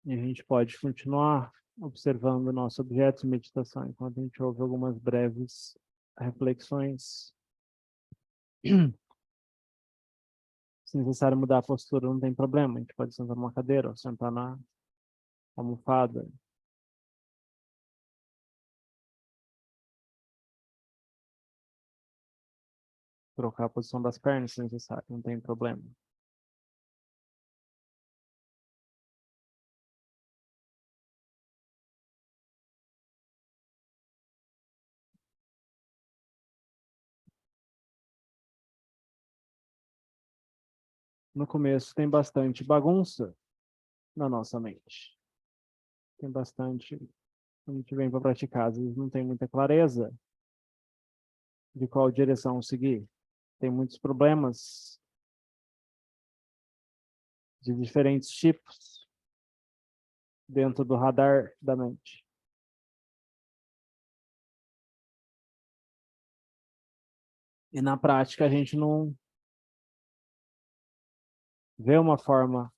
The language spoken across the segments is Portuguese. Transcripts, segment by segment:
E a gente pode continuar observando o nosso objeto de meditação enquanto a gente ouve algumas breves reflexões. Se necessário mudar a postura, não tem problema. A gente pode sentar numa cadeira ou sentar na almofada. Trocar a posição das pernas se necessário, não tem problema. No começo tem bastante bagunça na nossa mente. Tem bastante, quando a gente vem para praticar, às vezes não tem muita clareza de qual direção seguir. Tem muitos problemas de diferentes tipos dentro do radar da mente. E na prática a gente não vê uma forma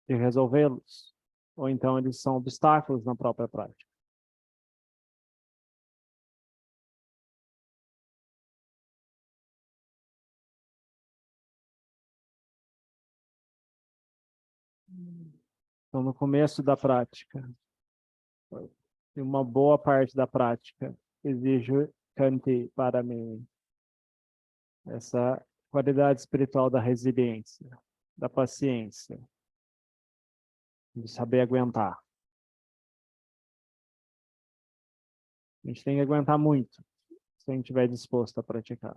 de resolvê-los, ou então eles são obstáculos na própria prática. Então, no começo da prática, e uma boa parte da prática exige Kanti para mim, essa qualidade espiritual da resiliência, da paciência, de saber aguentar. A gente tem que aguentar muito, se a gente estiver disposto a praticar.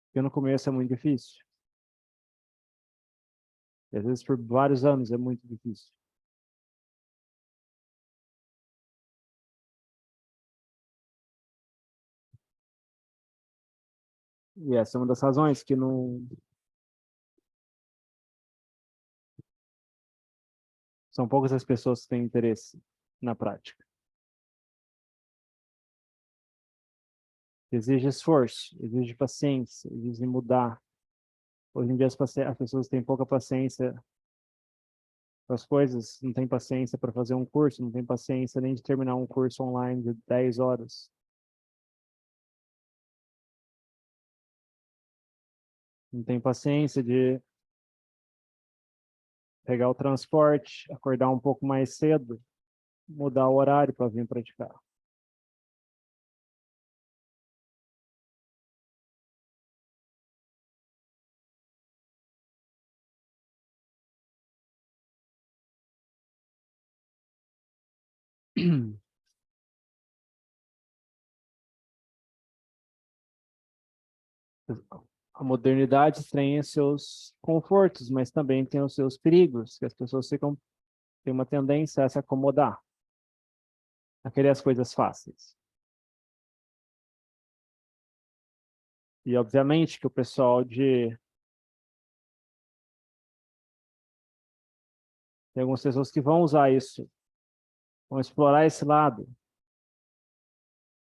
Porque no começo é muito difícil. E às vezes por vários anos é muito difícil. E essa é uma das razões que não são poucas as pessoas que têm interesse na prática. Exige esforço, exige paciência, exige mudar. Hoje em dia as pessoas têm pouca paciência para as coisas, não têm paciência para fazer um curso, não têm paciência nem de terminar um curso online de 10 horas. Não tem paciência de pegar o transporte, acordar um pouco mais cedo, mudar o horário para vir praticar. A modernidade tem seus confortos, mas também tem os seus perigos, que as pessoas têm uma tendência a se acomodar, a querer as coisas fáceis. E obviamente que o pessoal de tem algumas pessoas que vão usar isso, vão explorar esse lado.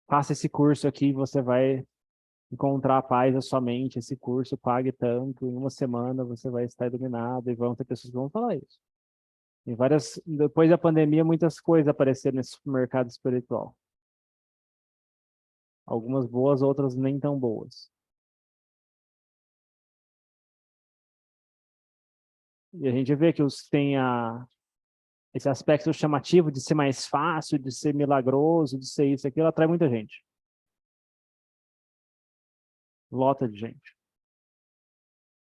Faça esse curso aqui, você vai encontrar a paz da sua mente, esse curso pague tanto, em uma semana você vai estar iluminado, e vão ter pessoas que vão falar isso. Depois da pandemia, muitas coisas apareceram nesse mercado espiritual. Algumas boas, outras nem tão boas. E a gente vê que os tem esse aspecto chamativo de ser mais fácil, de ser milagroso, de ser isso, aquilo, atrai muita gente. Lota de gente.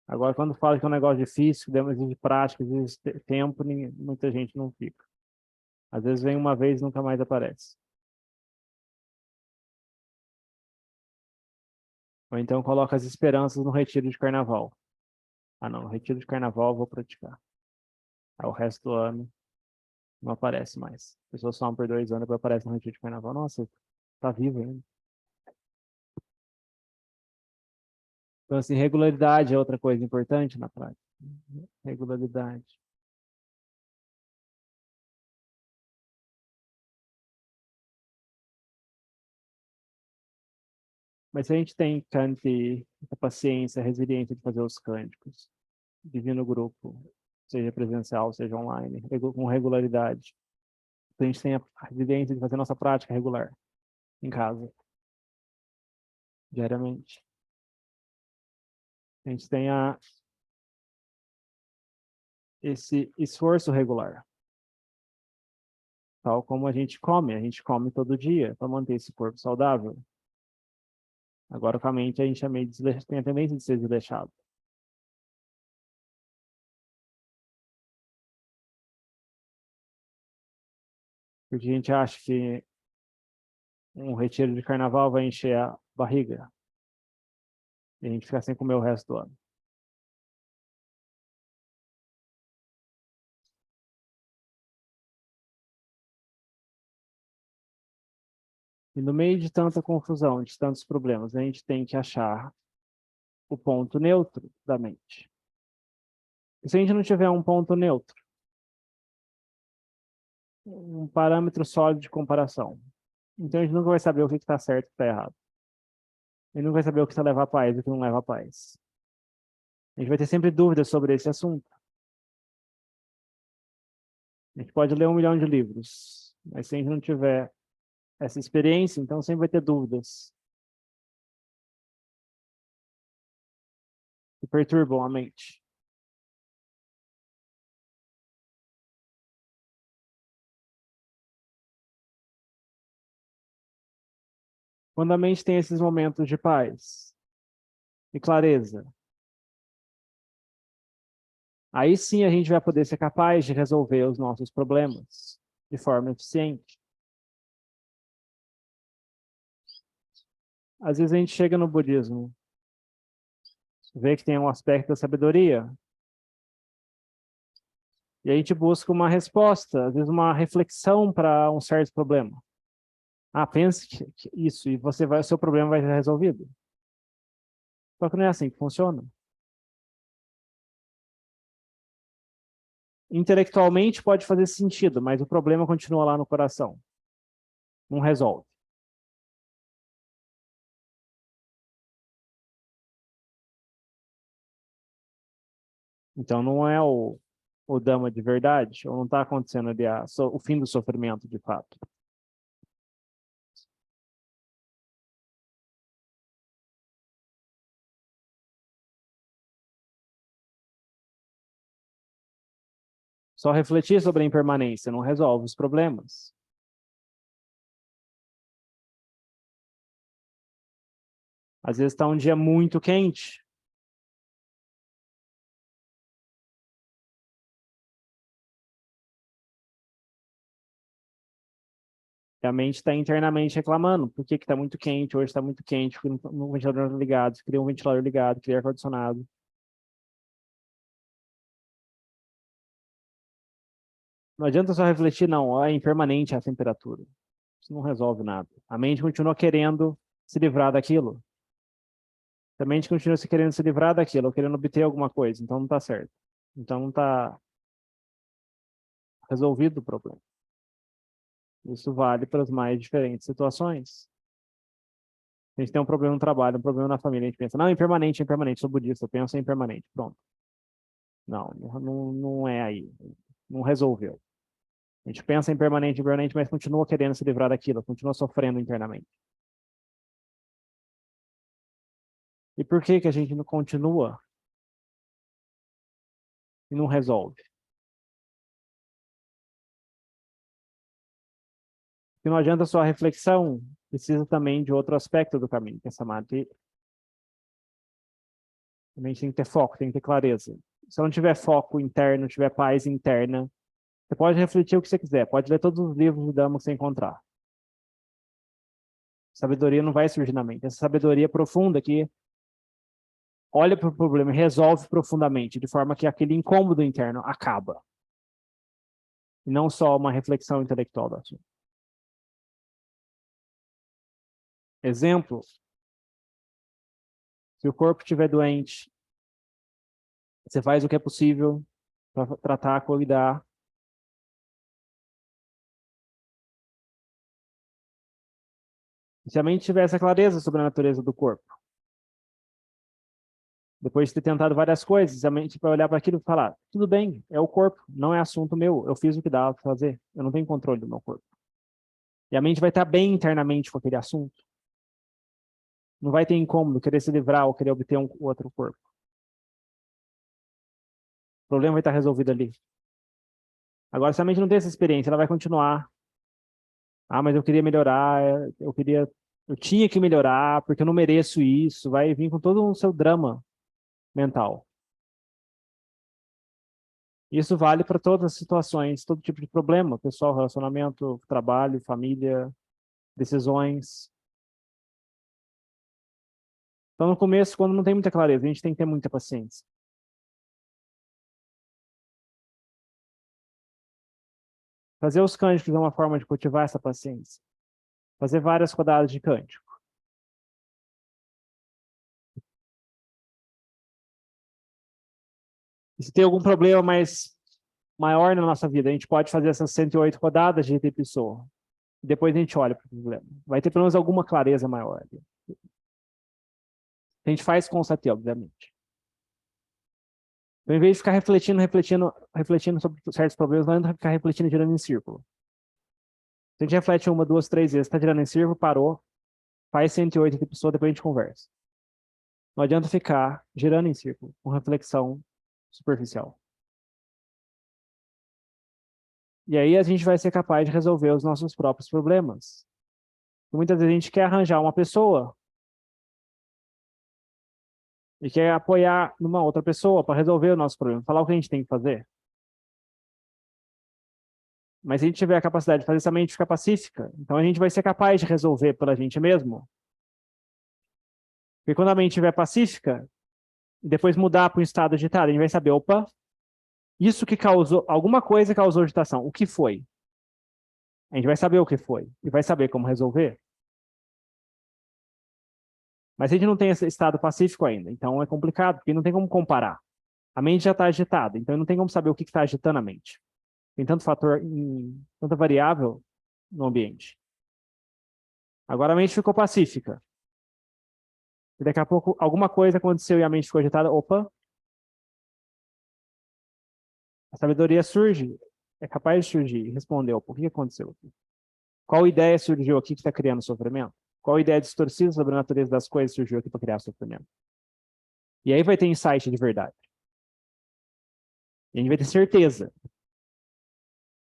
Agora, quando fala que é um negócio difícil, que exige prática, exige tempo, muita gente não fica. Às vezes vem uma vez e nunca mais aparece. Ou então coloca as esperanças no retiro de carnaval. Ah, não, no retiro de carnaval eu vou praticar. Aí o resto do ano não aparece mais. As pessoas falam por 2 anos, depois aparece no retiro de carnaval. Nossa, tá vivo ainda. Então, assim, regularidade é outra coisa importante na prática. Regularidade. Mas se a gente tem Kanti, a paciência, a resiliência de fazer os cânticos, divino grupo, seja presencial, seja online, com regularidade. Então, a gente tem a evidência de fazer nossa prática regular em casa, diariamente. A gente tem esse esforço regular. Tal como a gente come todo dia para manter esse corpo saudável. Agora, com a mente, a gente tem a tendência de ser desleixado. Porque a gente acha que um retiro de carnaval vai encher a barriga. E a gente fica sem comer o resto do ano. E no meio de tanta confusão, de tantos problemas, a gente tem que achar o ponto neutro da mente. E se a gente não tiver um ponto neutro, um parâmetro sólido de comparação, então a gente nunca vai saber o que está certo e o que está errado. A gente nunca vai saber o que está leva a paz e o que não leva a paz. A gente vai ter sempre dúvidas sobre esse assunto. A gente pode ler 1 milhão de livros, mas se a gente não tiver essa experiência, então sempre vai ter dúvidas que perturbam a mente. Quando a mente tem esses momentos de paz e clareza, aí sim a gente vai poder ser capaz de resolver os nossos problemas de forma eficiente. Às vezes a gente chega no budismo, vê que tem um aspecto da sabedoria, e a gente busca uma resposta, às vezes uma reflexão para um certo problema. Ah, pense que isso, e o seu problema vai ser resolvido. Só que não é assim que funciona. Intelectualmente pode fazer sentido, mas o problema continua lá no coração. Não resolve. Então não é o Dhamma de verdade, ou não está acontecendo ali o fim do sofrimento de fato. Só refletir sobre a impermanência não resolve os problemas. Às vezes está um dia muito quente. E a mente está internamente reclamando. Por que está muito quente? Hoje está muito quente, porque o ventilador não está ligado, queria um ventilador ligado, queria ar-condicionado. Não adianta só refletir, não, é impermanente a temperatura. Isso não resolve nada. A mente continua querendo se livrar daquilo. A mente continua se querendo se livrar daquilo, querendo obter alguma coisa, então não está certo. Então não está resolvido o problema. Isso vale para as mais diferentes situações. A gente tem um problema no trabalho, um problema na família, a gente pensa, não, é impermanente, sou budista, eu penso em impermanente, pronto. Não é aí, não resolveu. A gente pensa em impermanente, mas continua querendo se livrar daquilo, continua sofrendo internamente. E por que que a gente não continua e não resolve? Porque não adianta só a reflexão, precisa também de outro aspecto do caminho, que é samadhi. A gente tem que ter foco, tem que ter clareza. Se eu não tiver foco interno, tiver paz interna, você pode refletir o que você quiser, pode ler todos os livros do Dhamma que você encontrar. Sabedoria não vai surgir na mente. Essa sabedoria profunda que olha para o problema e resolve profundamente, de forma que aquele incômodo interno acaba. E não só uma reflexão intelectual do assunto. Exemplo, se o corpo estiver doente, você faz o que é possível para tratar, cuidar. Se a mente tivesse a clareza sobre a natureza do corpo, Depois de ter tentado várias coisas, a mente vai olhar para aquilo e falar, tudo bem, é o corpo, não é assunto meu, eu fiz o que dava para fazer, eu não tenho controle do meu corpo. E a mente vai estar bem internamente com aquele assunto. Não vai ter incômodo, querer se livrar ou querer obter um outro corpo. O problema vai estar resolvido ali. Agora, se a mente não tem essa experiência, ela vai continuar. Ah, mas eu queria melhorar, eu tinha que melhorar, porque eu não mereço isso. Vai vir com todo o seu drama mental. Isso vale para todas as situações, todo tipo de problema, pessoal, relacionamento, trabalho, família, decisões. Então, no começo, quando não tem muita clareza, a gente tem que ter muita paciência. Fazer os cânticos é uma forma de cultivar essa paciência. Fazer várias rodadas de cântico. E se tem algum problema maior na nossa vida, a gente pode fazer essas 108 rodadas de repetição. Depois a gente olha para o problema. Vai ter pelo menos alguma clareza maior. A gente faz com o sati, obviamente. Então, em vez de ficar refletindo sobre certos problemas, não adianta ficar refletindo e girando em círculo. Se a gente reflete uma, duas, três vezes, está girando em círculo, parou, faz 108 repetições, depois a gente conversa. Não adianta ficar girando em círculo, com reflexão superficial. E aí a gente vai ser capaz de resolver os nossos próprios problemas. E muitas vezes a gente quer arranjar uma pessoa e quer apoiar numa outra pessoa para resolver o nosso problema, falar o que a gente tem que fazer. Mas se a gente tiver a capacidade de fazer essa mente ficar pacífica, então a gente vai ser capaz de resolver pela gente mesmo. Porque quando a mente estiver pacífica, e depois mudar para um estado agitado, a gente vai saber, opa, isso que causou, alguma coisa causou agitação. O que foi? A gente vai saber o que foi e vai saber como resolver. Mas a gente não tem esse estado pacífico ainda, então é complicado, porque não tem como comparar. A mente já está agitada, então não tem como saber o que está agitando a mente. Tem tanto fator, tanta variável no ambiente. Agora a mente ficou pacífica. E daqui a pouco alguma coisa aconteceu e a mente ficou agitada. Opa! A sabedoria surge, é capaz de surgir e responder, opa, o que aconteceu aqui? Qual ideia surgiu aqui que está criando sofrimento? Qual ideia distorcida sobre a natureza das coisas surgiu aqui para criar sofrimento? E aí vai ter insight de verdade. E a gente vai ter certeza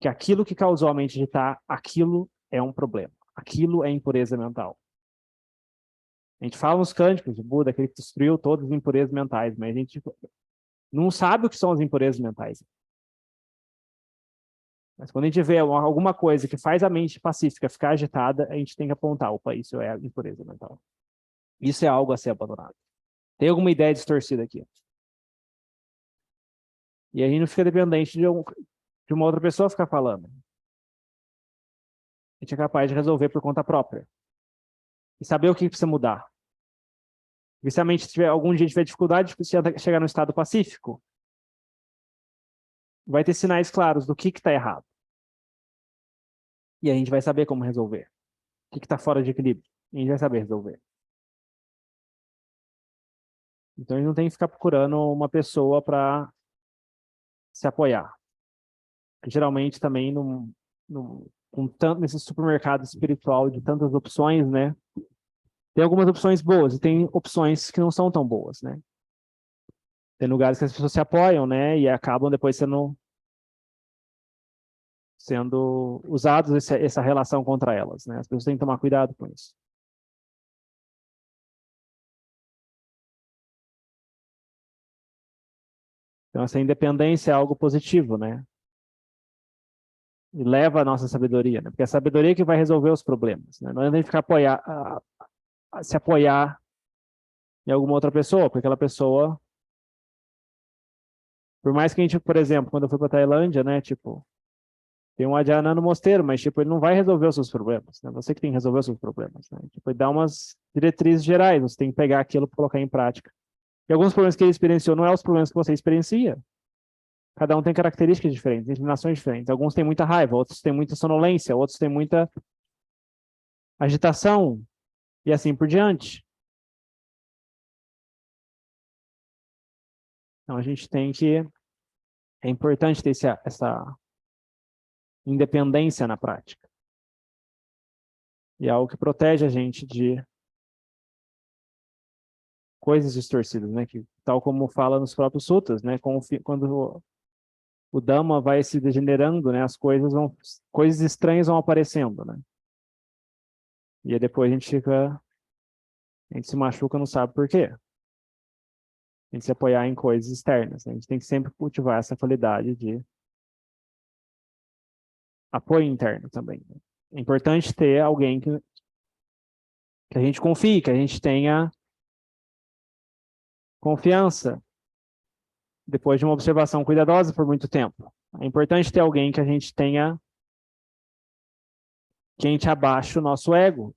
que aquilo que causou a mente agitar, aquilo é um problema. Aquilo é impureza mental. A gente fala nos cânticos, o Buda, aquele que destruiu todas as impurezas mentais, mas a gente não sabe o que são as impurezas mentais. Mas quando a gente vê alguma coisa que faz a mente pacífica ficar agitada, a gente tem que apontar, opa, isso é impureza mental. Isso é algo a ser abandonado. Tem alguma ideia distorcida aqui. E a gente não fica dependente de uma outra pessoa ficar falando. A gente é capaz de resolver por conta própria. E saber o que precisa mudar. E se a mente tiver, algum dia tiver dificuldade de chegar no estado pacífico, vai ter sinais claros do que está errado. E a gente vai saber como resolver. O que está fora de equilíbrio. E a gente vai saber resolver. Então a gente não tem que ficar procurando uma pessoa para se apoiar. Geralmente também nesse supermercado espiritual de tantas opções, né? Tem algumas opções boas e tem opções que não são tão boas, né? Tem lugares que as pessoas se apoiam, né? E acabam depois sendo usados essa relação contra elas, né? As pessoas têm que tomar cuidado com isso. Então, essa independência é algo positivo, né? E leva a nossa sabedoria, né? Porque é a sabedoria que vai resolver os problemas, né? Não é nem ficar se apoiar em alguma outra pessoa, porque aquela pessoa, por mais que a gente, por exemplo, quando eu fui para Tailândia, né? Tipo, tem um Adhyana no mosteiro, mas tipo, ele não vai resolver os seus problemas, né? Você que tem que resolver os seus problemas, né? Tipo, ele dá umas diretrizes gerais, você tem que pegar aquilo e colocar em prática. E alguns problemas que ele experienciou não é os problemas que você experiencia. Cada um tem características diferentes, inclinações diferentes. Alguns têm muita raiva, outros têm muita sonolência, outros têm muita agitação e assim por diante. Então, a gente tem que... É importante ter essa independência na prática. E é algo que protege a gente de coisas distorcidas, né? Que, tal como fala nos próprios sutras, né? Quando o Dhamma vai se degenerando, né? Coisas estranhas vão aparecendo, né? E aí depois a gente se machuca, não sabe por quê. A gente se apoiar em coisas externas, né? A gente tem que sempre cultivar essa qualidade de apoio interno também, né? É importante ter alguém que a gente confie, que a gente tenha confiança depois de uma observação cuidadosa por muito tempo. É importante ter alguém que a gente tenha, que a gente abaixe o nosso ego.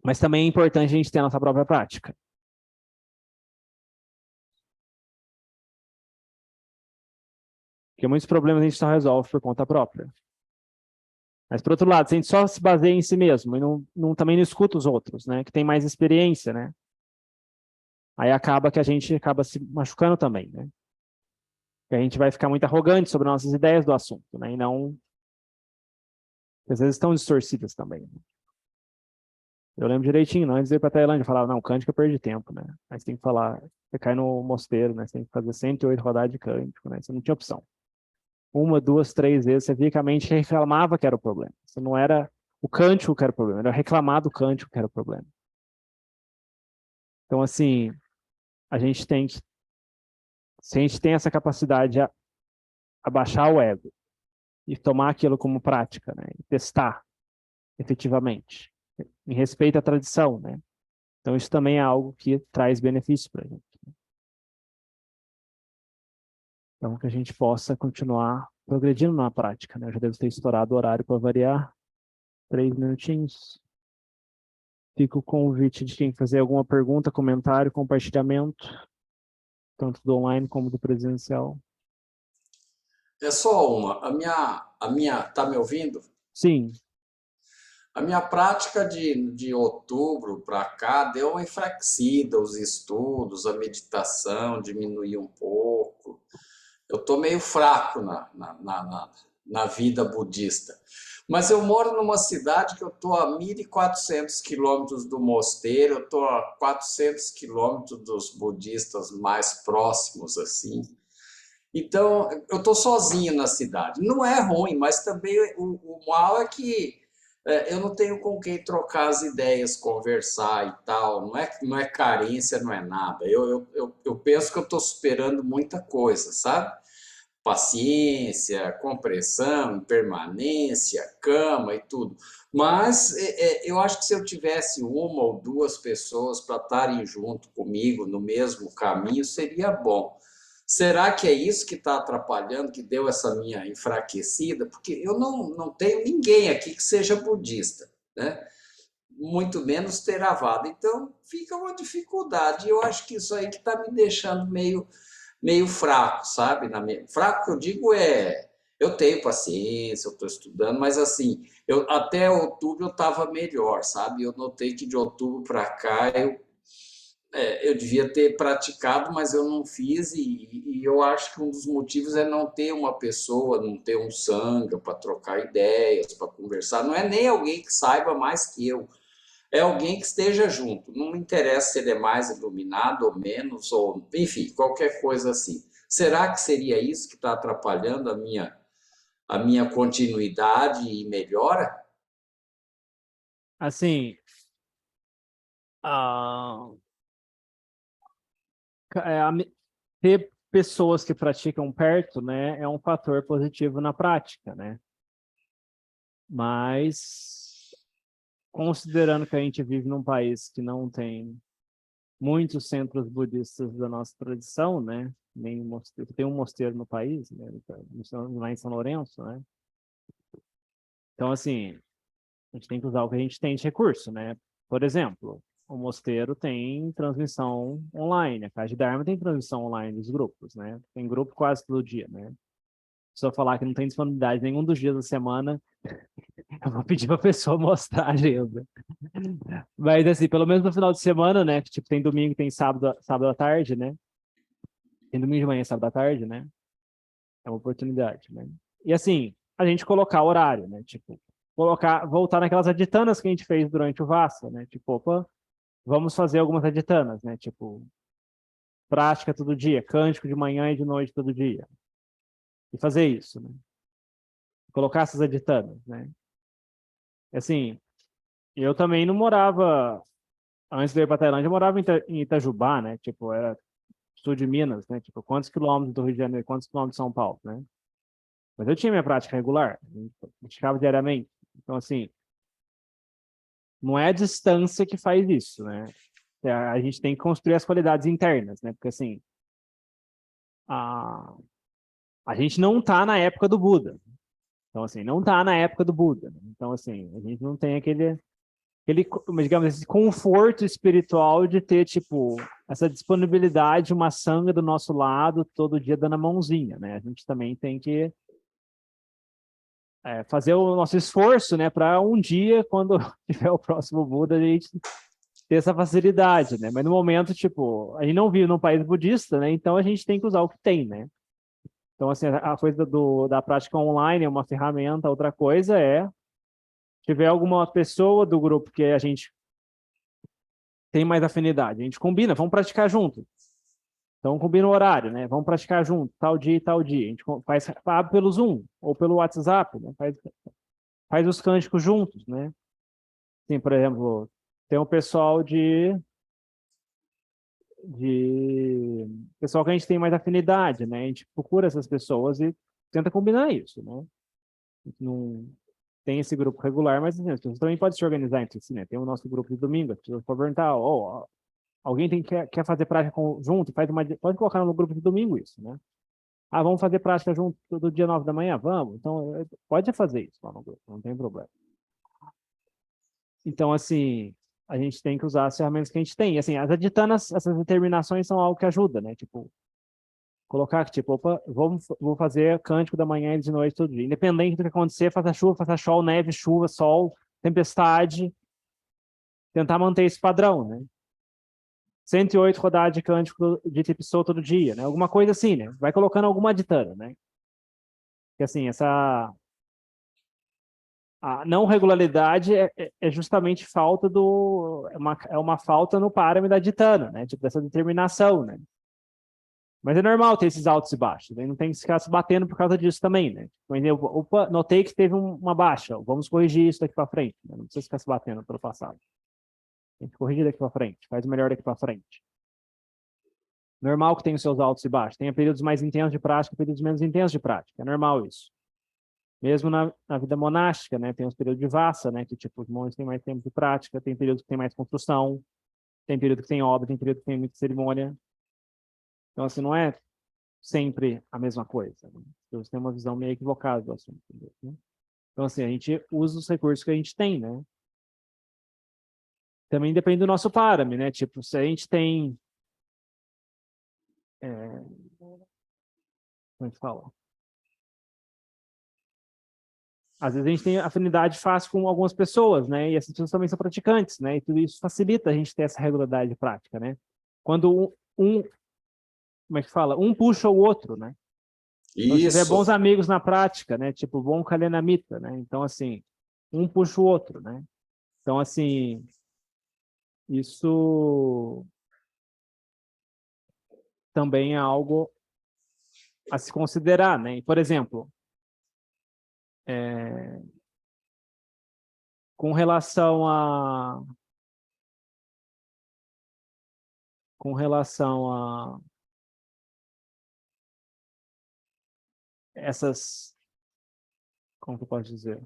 Mas também é importante a gente ter a nossa própria prática. Porque muitos problemas a gente só resolve por conta própria. Mas, por outro lado, se a gente só se baseia em si mesmo e também não escuta os outros, né, que tem mais experiência, né, aí acaba que a gente acaba se machucando também, né? E a gente vai ficar muito arrogante sobre nossas ideias do assunto, né, e não... Às vezes estão distorcidas também. Né? Eu lembro direitinho, antes de ir para a Tailândia, eu falava, não, cântico eu perdi tempo, né? Aí você tem que falar, você cai no mosteiro, né? Você tem que fazer 108 rodadas de cântico, né? Você não tinha opção. Uma, duas, três vezes, você via que a mente reclamava que era o problema. Você não era o cântico que era o problema, era reclamar do cântico que era o problema. Então, assim, a gente tem que, se a gente tem essa capacidade de abaixar o ego e tomar aquilo como prática, né? E testar efetivamente, em respeito à tradição, né? Então, isso também é algo que traz benefício para a gente. Então, que a gente possa continuar progredindo na prática, né? Eu já devo ter estourado o horário para variar. 3 minutinhos. Fica o convite de quem fazer alguma pergunta, comentário, compartilhamento, tanto do online como do presencial. É só uma. Tá me ouvindo? Sim. A minha prática de outubro para cá deu uma enfraquecida, os estudos, a meditação diminuiu um pouco. Eu estou meio fraco na vida budista. Mas eu moro numa cidade que eu estou a 1.400 quilômetros do mosteiro, eu estou a 400 quilômetros dos budistas mais próximos, assim. Então, eu estou sozinho na cidade. Não é ruim, mas também o mal é que eu não tenho com quem trocar as ideias, conversar e tal. Não é carência, não é nada. Eu penso que eu estou superando muita coisa, sabe? Paciência, compreensão, permanência, cama e tudo. Mas eu acho que se eu tivesse uma ou duas pessoas para estarem junto comigo no mesmo caminho, seria bom. Será que é isso que está atrapalhando, que deu essa minha enfraquecida? Porque eu não tenho ninguém aqui que seja budista, né? Muito menos Theravada. Então, fica uma dificuldade. Eu acho que isso aí que está me deixando meio fraco, sabe? Fraco que eu digo eu tenho paciência, eu estou estudando, mas assim, até outubro eu estava melhor, sabe? Eu notei que de outubro para cá eu devia ter praticado, mas eu não fiz, e eu acho que um dos motivos é não ter uma pessoa, não ter um sangha para trocar ideias, para conversar. Não é nem alguém que saiba mais que eu, é alguém que esteja junto. Não me interessa se ele é mais iluminado ou menos, ou enfim, qualquer coisa assim. Será que seria isso que está atrapalhando a minha continuidade e melhora? Assim, ah, ter pessoas que praticam perto, né, é um fator positivo na prática, né? Mas, considerando que a gente vive num país que não tem muitos centros budistas da nossa tradição, né? Nem mosteiro, tem um mosteiro no país, né? Lá em São Lourenço, né? Então, assim, a gente tem que usar o que a gente tem de recurso, né? Por exemplo, o mosteiro tem transmissão online, a Casa de Dharma tem transmissão online dos grupos, né? Tem grupo quase todo dia, né? pessoa falar que não tem disponibilidade nenhum dos dias da semana, eu vou pedir para a pessoa mostrar a agenda. Mas, assim, pelo menos no final de semana, né? Que, tipo, tem domingo, tem sábado à tarde, né? Tem domingo de manhã e sábado à tarde, né? É uma oportunidade, né? E, assim, a gente colocar horário, né? Tipo, voltar naquelas aditanas que a gente fez durante o Vassa, né? Tipo, opa, vamos fazer algumas aditanas, né? Tipo, prática todo dia, cântico de manhã e de noite todo dia. E fazer isso, né? Colocar essas aditanas, né? Assim, eu também não morava, antes de ir para Tailândia, eu morava em Itajubá, né? Tipo, era sul de Minas, né? Tipo, quantos quilômetros do Rio de Janeiro, quantos quilômetros de São Paulo, né? Mas eu tinha minha prática regular, praticava diariamente. Então, assim, não é a distância que faz isso, né? A gente tem que construir as qualidades internas, né? Porque, assim, a, a gente não está na época do Buda. Então, assim, não está na época do Buda. Né? Então, assim, a gente não tem digamos, esse conforto espiritual de ter, tipo, essa disponibilidade, uma sanga do nosso lado, todo dia dando a mãozinha, né? A gente também tem que fazer o nosso esforço, né, para um dia, quando tiver o próximo Buda, a gente ter essa facilidade, né? Mas no momento, tipo, a gente não vive num país budista, né? Então a gente tem que usar o que tem, né? Então, assim, a coisa da prática online é uma ferramenta, outra coisa é tiver alguma pessoa do grupo que a gente tem mais afinidade, a gente combina, vamos praticar junto. Então, combina o horário, né? Vamos praticar junto, tal dia e tal dia. A gente abre pelo Zoom ou pelo WhatsApp, né? Faz os cânticos juntos, né? Sim, por exemplo, tem um pessoal pessoal que a gente tem mais afinidade, né? A gente procura essas pessoas e tenta combinar isso, né? Não tem esse grupo regular, mas assim, as pessoas também podem se organizar entre si, né? Tem o nosso grupo de domingo, as pessoas podem perguntar, alguém quer fazer prática junto, pode colocar no grupo de domingo isso, né? Ah, vamos fazer prática junto todo dia 9 da manhã? Vamos. Então, pode fazer isso lá no grupo, não tem problema. Então, assim, a gente tem que usar as ferramentas que a gente tem. E, assim, as aditanas, essas determinações são algo que ajuda, né? Tipo, colocar que, tipo, opa, vou fazer cântico da manhã e de noite todo dia. Independente do que acontecer, faça chuva, faça sol, neve, chuva, sol, tempestade, tentar manter esse padrão, né? 108 rodadas de cântico de Tipsou todo dia, né? Alguma coisa assim, né? Vai colocando alguma aditana, né? Que, assim, a não regularidade é justamente falta é uma falta no páramo da ditana, né? Tipo, dessa determinação, né? Mas é normal ter esses altos e baixos, né? Não tem que ficar se batendo por causa disso também, né? Mas opa, notei que teve uma baixa, vamos corrigir isso daqui para frente, né? Não precisa ficar se batendo pelo passado. Tem que corrigir daqui para frente, faz o melhor daqui para frente. Normal que tenha os seus altos e baixos, tenha períodos mais intensos de prática, períodos menos intensos de prática, é normal isso. Mesmo na vida monástica, né? Tem os períodos de vassa, né? Que, tipo, os monges têm mais tempo de prática, tem períodos que tem mais construção, tem período que tem obra, tem período que tem muita cerimônia. Então, assim, não é sempre a mesma coisa. Né? Você tem uma visão meio equivocada do assunto. Né? Então, assim, a gente usa os recursos que a gente tem, né? Também depende do nosso párame, né? Tipo, se a gente tem... como é que fala? Às vezes a gente tem afinidade fácil com algumas pessoas, né? E essas pessoas também são praticantes, né? E tudo isso facilita a gente ter essa regularidade de prática, né? Quando como é que fala? Um puxa o outro, né? Então, se tiver bons Isso. amigos na prática, né? Tipo, bom kalyanamita, né? Então, assim, um puxa o outro, né? Então, assim, isso também é algo a se considerar, né? Por exemplo, com relação a com relação a essas, como que eu posso dizer?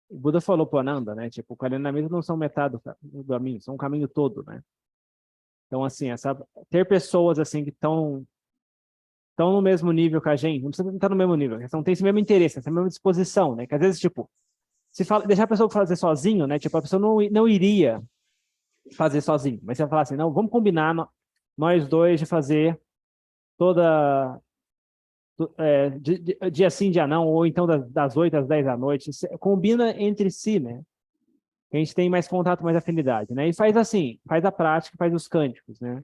O Buda falou para Ananda, né? Tipo, o Kalyanamita não são metade do caminho, são um caminho todo, né? Então, assim, ter pessoas assim que estão no mesmo nível que a gente, não precisa estar no mesmo nível, eles não tem esse mesmo interesse, essa mesma disposição, né? Que às vezes, tipo, se deixar a pessoa fazer sozinho, né? Tipo, a pessoa não iria fazer sozinho, mas você vai falar assim, não, vamos combinar nós dois de fazer toda dia sim, dia não, ou então das 8 às 10 da noite, combina entre si, né? A gente tem mais contato, mais afinidade, né? E faz assim, faz a prática, faz os cânticos, né?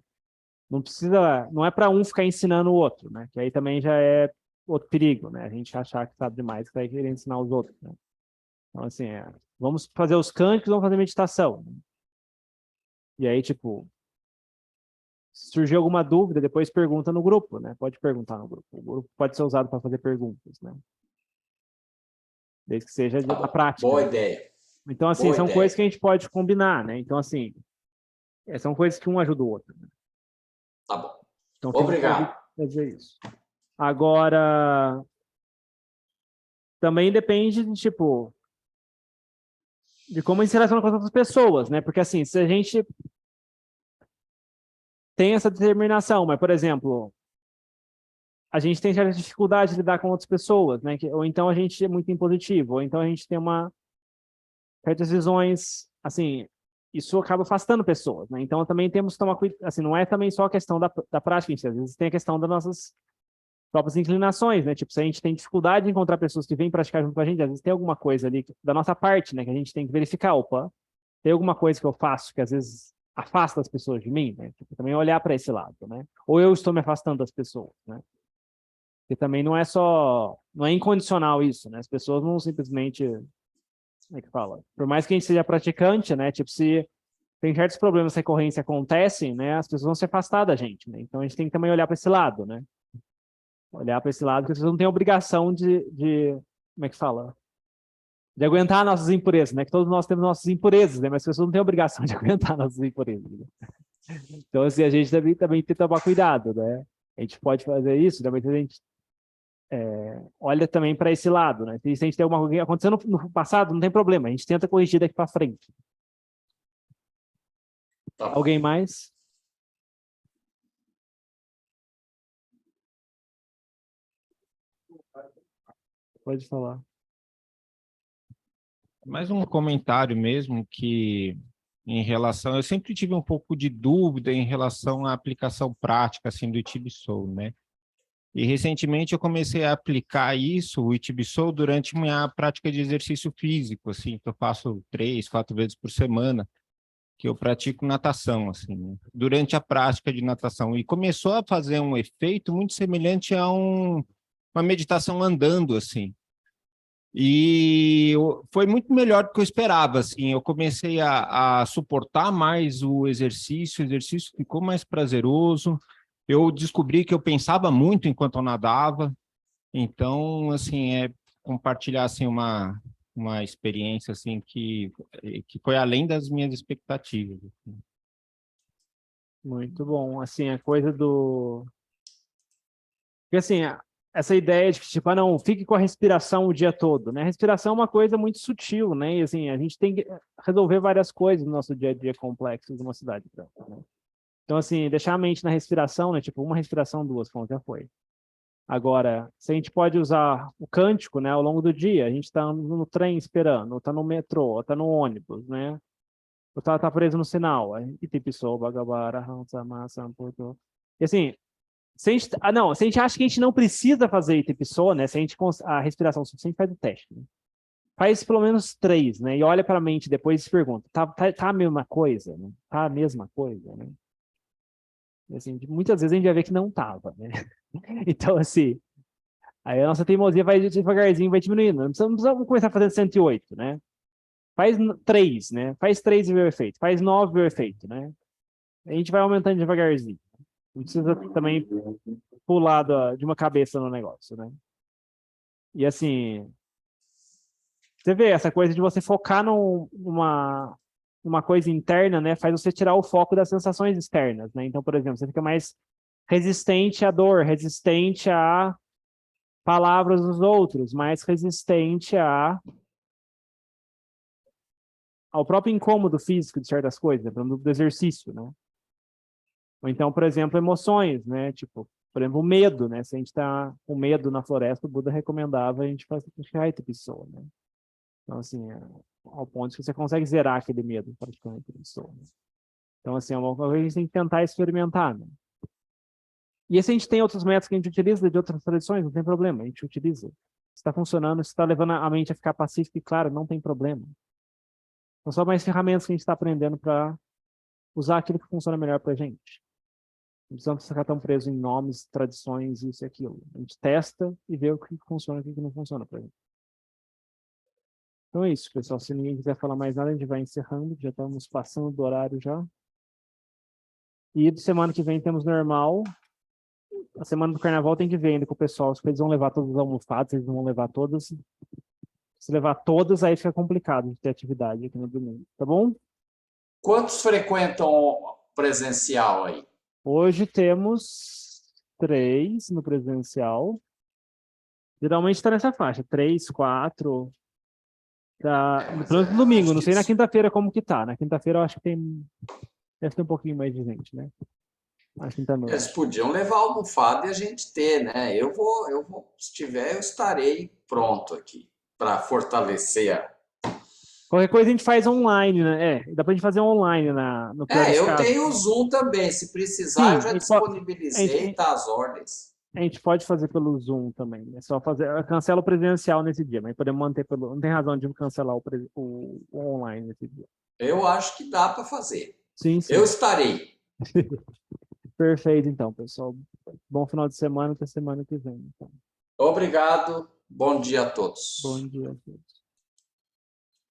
Não precisa, não é para um ficar ensinando o outro, né? Que aí também já é outro perigo, né? A gente achar que sabe demais, que vai querer ensinar os outros, né? Então, assim, vamos fazer os cânticos, vamos fazer meditação, né? E aí, tipo, se surgir alguma dúvida, depois pergunta no grupo, né? Pode perguntar no grupo. O grupo pode ser usado para fazer perguntas, né? Desde que seja Tá da bom. prática, Boa né? ideia. Então, assim, Boa são coisas ideia. que a gente pode combinar, né? Então, assim, são coisas que um ajuda o outro, né? Tá bom. Então, fica o convite Obrigado. para dizer isso. Agora, também depende de, tipo, de como a gente se relaciona com as outras pessoas, né? Porque, assim, se a gente tem essa determinação, mas, por exemplo, a gente tem certa dificuldade de lidar com outras pessoas, né? Ou então a gente é muito impositivo, ou então a gente tem certas visões, assim, isso acaba afastando pessoas, né? Então também temos que tomar cuidado, assim, não é também só a questão da prática, às vezes tem a questão das nossas próprias inclinações, né? Tipo, se a gente tem dificuldade de encontrar pessoas que vêm praticar junto com a gente, às vezes tem alguma coisa ali da nossa parte, né? Que a gente tem que verificar, opa, tem alguma coisa que eu faço que às vezes afasta as pessoas de mim, né? Tipo, também olhar para esse lado, né? Ou eu estou me afastando das pessoas, né? Porque também não é incondicional isso, né? As pessoas não simplesmente, como é que fala? Por mais que a gente seja praticante, né? Tipo, se tem certos problemas recorrentes que acontecem, né? As pessoas vão se afastar da gente, né? Então a gente tem que também olhar para esse lado, né? Olhar para esse lado, que as pessoas não têm obrigação como é que fala? De aguentar nossas impurezas, né? Que todos nós temos nossas impurezas, né? Mas as pessoas não têm obrigação de aguentar nossas impurezas. Né? Então, assim, a gente também tem que tomar cuidado, né? A gente pode fazer isso, também a gente olha também para esse lado, né? Se a gente tem alguma coisa acontecendo no passado, não tem problema, a gente tenta corrigir daqui para frente. Tá bom. Alguém mais? Pode falar. Mais um comentário mesmo que em relação, eu sempre tive um pouco de dúvida em relação à aplicação prática assim do Itibisou, né? E recentemente eu comecei a aplicar isso, o Itibisou, durante minha prática de exercício físico, assim, que eu faço 3, 4 vezes por semana, que eu pratico natação, assim, né? Durante a prática de natação. E começou a fazer um efeito muito semelhante a uma meditação andando, assim. E foi muito melhor do que eu esperava, assim, eu comecei a suportar mais o exercício ficou mais prazeroso, eu descobri que eu pensava muito enquanto eu nadava, então, assim, compartilhar, assim, uma experiência, assim, que foi além das minhas expectativas. Muito bom. Assim, a coisa do. Porque, assim, essa ideia de que, tipo, não, fique com a respiração o dia todo, né? A respiração é uma coisa muito sutil, né? E, assim, a gente tem que resolver várias coisas no nosso dia a dia complexo de uma cidade grande, né? Então, assim, deixar a mente na respiração, né? Tipo, uma respiração, duas, como já foi. Agora, se a gente pode usar o cântico, né, ao longo do dia, a gente está no trem esperando, ou está no metrô, ou está no ônibus, né? Ou tá preso no sinal. Itipiçou, Bagabara, Hansa, Massa, Porto. E assim, se a gente acha que a gente não precisa fazer Itipiçou, né? Se a gente a respiração suficiente, faz o teste. Né? Faz pelo menos 3, né? E olha para a mente depois e se pergunta: tá a mesma coisa? Né? Tá a mesma coisa, né? E, assim, muitas vezes a gente vai ver que não tava, né? Então, assim, aí a nossa teimosia vai devagarzinho, vai diminuindo. Não precisamos começar fazendo 108, né? Faz 3, né? Faz 3 e vê o efeito. Faz 9 e vê o efeito, né? A gente vai aumentando devagarzinho. Não precisa também pular de uma cabeça no negócio, né? E assim, você vê, essa coisa de você focar numa coisa interna, né? Faz você tirar o foco das sensações externas, né? Então, por exemplo, você fica mais resistente à dor, resistente a palavras dos outros, mais resistente ao próprio incômodo físico de certas coisas, né? Por exemplo, do exercício, né? Ou então, por exemplo, emoções, né? Tipo, por exemplo, o medo, né? Se a gente está com medo na floresta, o Buda recomendava a gente fazer Shaita pessoa, né? Então, assim, ao ponto que você consegue zerar aquele medo praticamente pessoa. Né? Então, assim, é uma coisa que a gente tem que tentar experimentar, né? E esse a gente tem outros métodos que a gente utiliza de outras tradições, não tem problema, a gente utiliza. Se está funcionando, se está levando a mente a ficar pacífica e claro, não tem problema. São só mais ferramentas que a gente está aprendendo para usar aquilo que funciona melhor para a gente. Não precisamos ficar tão preso em nomes, tradições, isso e aquilo. A gente testa e vê o que funciona e o que não funciona para a gente. Então é isso, pessoal. Se ninguém quiser falar mais nada, a gente vai encerrando. Já estamos passando do horário já. E de semana que vem temos normal. A semana do carnaval tem que ver ainda com o pessoal. Se eles vão levar todas as almofadas, eles não vão levar todas. Se levar todas, aí fica complicado de ter atividade aqui no domingo. Tá bom? Quantos frequentam presencial aí? Hoje temos 3 no presencial. Geralmente está nessa faixa. 3, 4. Tá, no domingo, não sei na quinta-feira como que tá. Na quinta-feira eu acho que deve ter um pouquinho mais de gente, né? Na quinta-noite. Eles podiam levar a almofada e a gente ter, né? Eu vou, se tiver, eu estarei pronto aqui para fortalecer a... Qualquer coisa a gente faz online, né? Dá pra gente fazer online no pior dos eu casos. tenho o Zoom também. Se precisar, Sim, eu já disponibilizei, tá às ordens. A gente pode fazer pelo Zoom também. É só fazer. Cancela o presencial nesse dia, mas podemos manter pelo. Não tem razão de cancelar o online nesse dia. Eu acho que dá para fazer. Sim, sim. Eu estarei. Perfeito, então, pessoal. Bom final de semana, até semana que vem. Então. Obrigado. Bom dia a todos. Bom dia a todos.